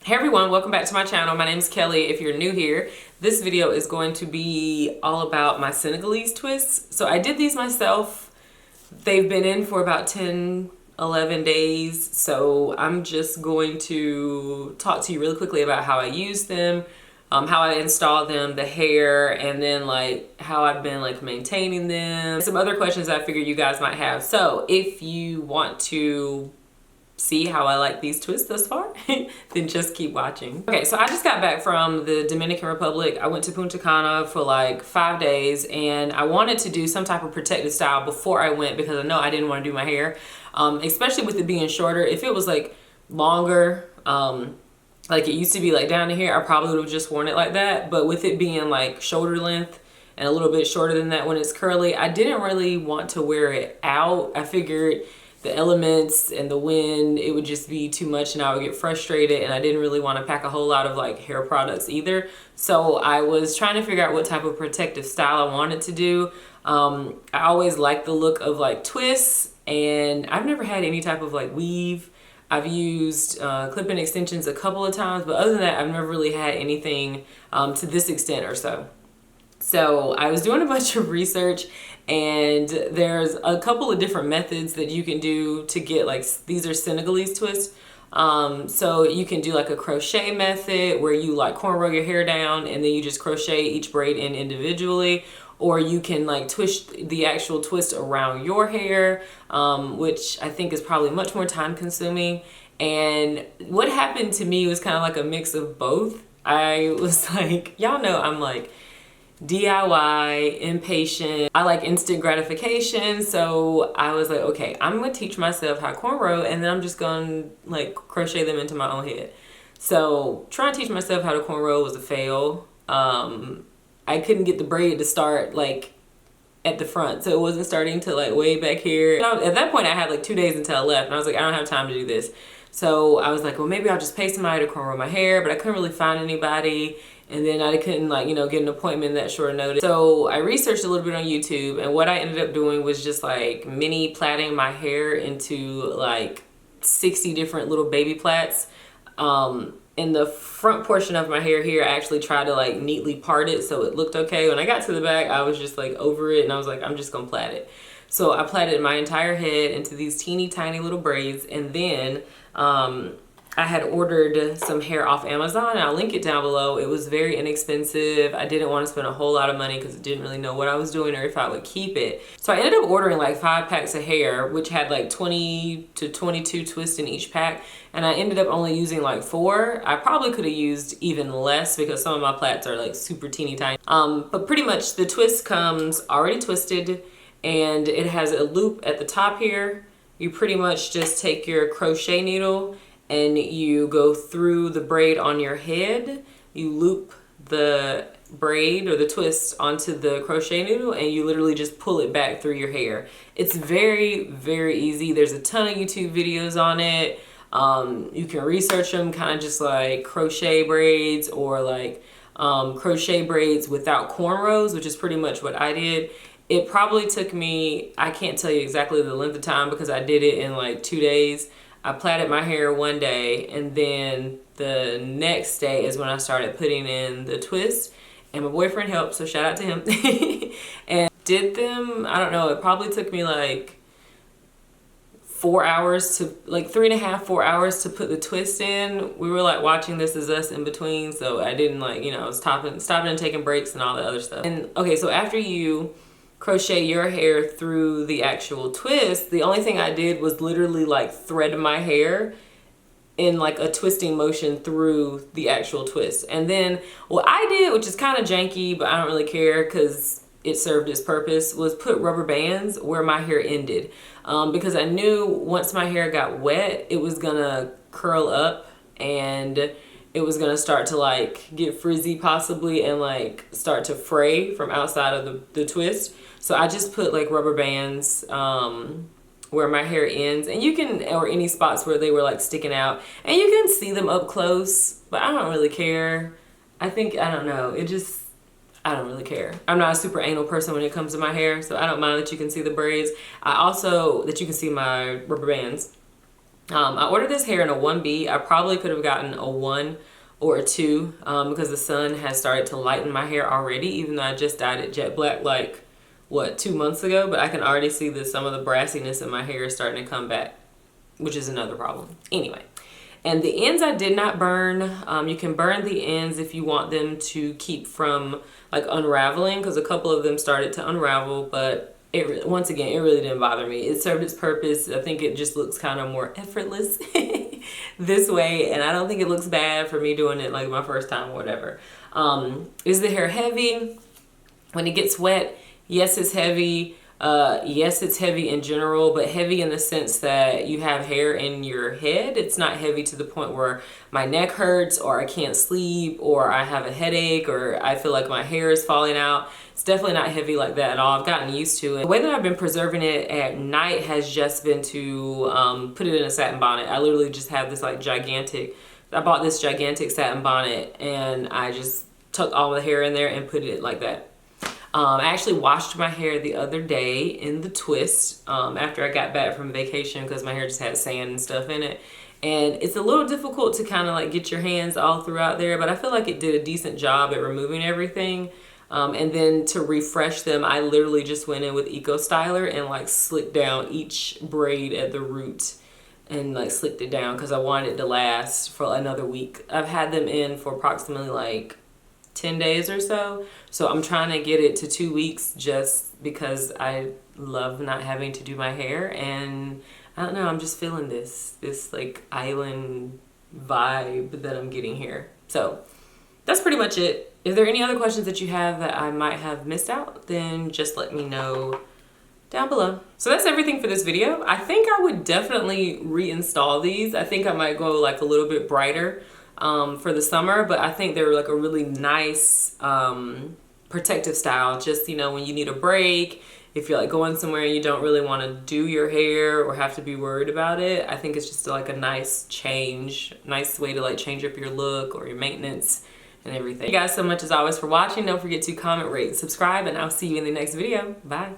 Hey everyone, welcome back to my channel. My name is Kelly. If you're new here, this video is going to be all about my Senegalese twists. So I did these myself. They've been in for about 10-11 days. So I'm just going to talk to you really quickly about how I use them, how I install them, the hair, and then like how I've been like maintaining them. Some other questions I figured you guys might have. So if you want to see how I like these twists thus far, then just keep watching. Okay, so I just got back from the Dominican Republic. I went to Punta Cana for like 5 days, and I wanted to do some type of protective style before I went because I know I didn't want to do my hair, especially with it being shorter. If it was like longer, like it used to be like down to here, I probably would have just worn it like that. But with it being like shoulder length and a little bit shorter than that when it's curly, I didn't really want to wear it out. I figured the elements and the wind, it would just be too much and I would get frustrated, and I didn't really want to pack a whole lot of like hair products either. So I was trying to figure out what type of protective style I wanted to do. I always liked the look of like twists, and I've never had any type of like weave. I've used clip-in extensions a couple of times, but other than that, I've never really had anything to this extent or so. So I was doing a bunch of research, and there's a couple of different methods that you can do to get like, these are Senegalese twists. So you can do like a crochet method where you like cornrow your hair down and then you just crochet each braid in individually, or you can like twist the actual twist around your hair, which I think is probably much more time consuming. And what happened to me was kind of like a mix of both. I was like, y'all know I'm like DIY, impatient. I like instant gratification. So I was like, okay, I'm gonna teach myself how to cornrow, and then I'm just gonna like crochet them into my own head. So trying to teach myself how to cornrow was a fail. I couldn't get the braid to start like at the front, so it wasn't starting to like way back here. At that point I had like 2 days until I left, and I was like, I don't have time to do this. So I was like, well, maybe I'll just pay somebody to cornrow my hair, but I couldn't really find anybody. And then I couldn't like, you know, get an appointment that short notice. So I researched a little bit on YouTube, and what I ended up doing was just like mini plaiting my hair into like 60 different little baby plaits. In the front portion of my hair here, I actually tried to like neatly part it so it looked okay. When I got to the back, I was just like over it, and I was like, I'm just gonna plait it. So I plaited my entire head into these teeny tiny little braids, and then I had ordered some hair off Amazon, and I'll link it down below. It was very inexpensive. I didn't want to spend a whole lot of money because I didn't really know what I was doing or if I would keep it. So I ended up ordering like 5 packs of hair, which had like 20 to 22 twists in each pack. And I ended up only using like 4. I probably could have used even less because some of my plaits are like super teeny tiny. But pretty much the twist comes already twisted, and it has a loop at the top here. You pretty much just take your crochet needle and you go through the braid on your head, you loop the braid or the twist onto the crochet needle, and you literally just pull it back through your hair. It's very, very easy. There's a ton of YouTube videos on it. You can research them, kind of just like crochet braids, or like crochet braids without cornrows, which is pretty much what I did. It probably took me, I can't tell you exactly the length of time because I did it in like 2 days. I plaited my hair one day, and then the next day is when I started putting in the twist, and my boyfriend helped, so shout out to him. And did them, I don't know, it probably took me like 4 hours to, like 3.5, 4 hours to put the twist in. We were like watching This Is Us in between, so I didn't like, you know, stopping and taking breaks and all the other stuff. And okay, so after you crochet your hair through the actual twist, the only thing I did was literally like thread my hair in like a twisting motion through the actual twist. And then what I did, which is kind of janky, but I don't really care because it served its purpose, was put rubber bands where my hair ended, because I knew once my hair got wet, it was gonna curl up and it was gonna start to like get frizzy possibly, and like start to fray from outside of the twist. So I just put like rubber bands where my hair ends, and you can, or any spots where they were like sticking out, and you can see them up close, but I don't really care. I think, I don't know, it just, I don't really care. I'm not a super anal person when it comes to my hair, so I don't mind that you can see the braids. I also, that you can see my rubber bands. I ordered this hair in a 1B. I probably could have gotten a 1 or a 2 because the sun has started to lighten my hair already, even though I just dyed it jet black like, what, 2 months ago? But I can already see that some of the brassiness in my hair is starting to come back, which is another problem. Anyway, and the ends I did not burn. You can burn the ends if you want them to keep from like unraveling, because a couple of them started to unravel, but once again, it really didn't bother me. It served its purpose. I think it just looks kind of more effortless this way, and I don't think it looks bad for me doing it like my first time or whatever. Is the hair heavy? When it gets wet, yes, it's heavy. Yes, it's heavy in general, but heavy in the sense that you have hair in your head. It's not heavy to the point where my neck hurts or I can't sleep or I have a headache or I feel like my hair is falling out. It's definitely not heavy like that at all. I've gotten used to it. The way that I've been preserving it at night has just been to put it in a satin bonnet. I literally just have this like I bought this gigantic satin bonnet and I just tucked all the hair in there and put it like that. I actually washed my hair the other day in the twist after I got back from vacation because my hair just had sand and stuff in it. And it's a little difficult to kind of like get your hands all throughout there, but I feel like it did a decent job at removing everything. And then to refresh them, I literally just went in with Eco Styler and like slicked down each braid at the root and like slicked it down because I wanted it to last for another week. I've had them in for approximately like 10 days or so. So I'm trying to get it to 2 weeks just because I love not having to do my hair. And I don't know, I'm just feeling this like island vibe that I'm getting here. So that's pretty much it. If there are any other questions that you have that I might have missed out, then just let me know down below. So that's everything for this video. I think I would definitely reinstall these. I think I might go like a little bit brighter for the summer, but I think they're like a really nice protective style. Just, you know, when you need a break, if you're like going somewhere and you don't really want to do your hair or have to be worried about it, I think it's just like a nice way to like change up your look or your maintenance and everything. Thank you guys so much as always for watching. Don't forget to comment, rate, and subscribe, and I'll see you in the next video. Bye.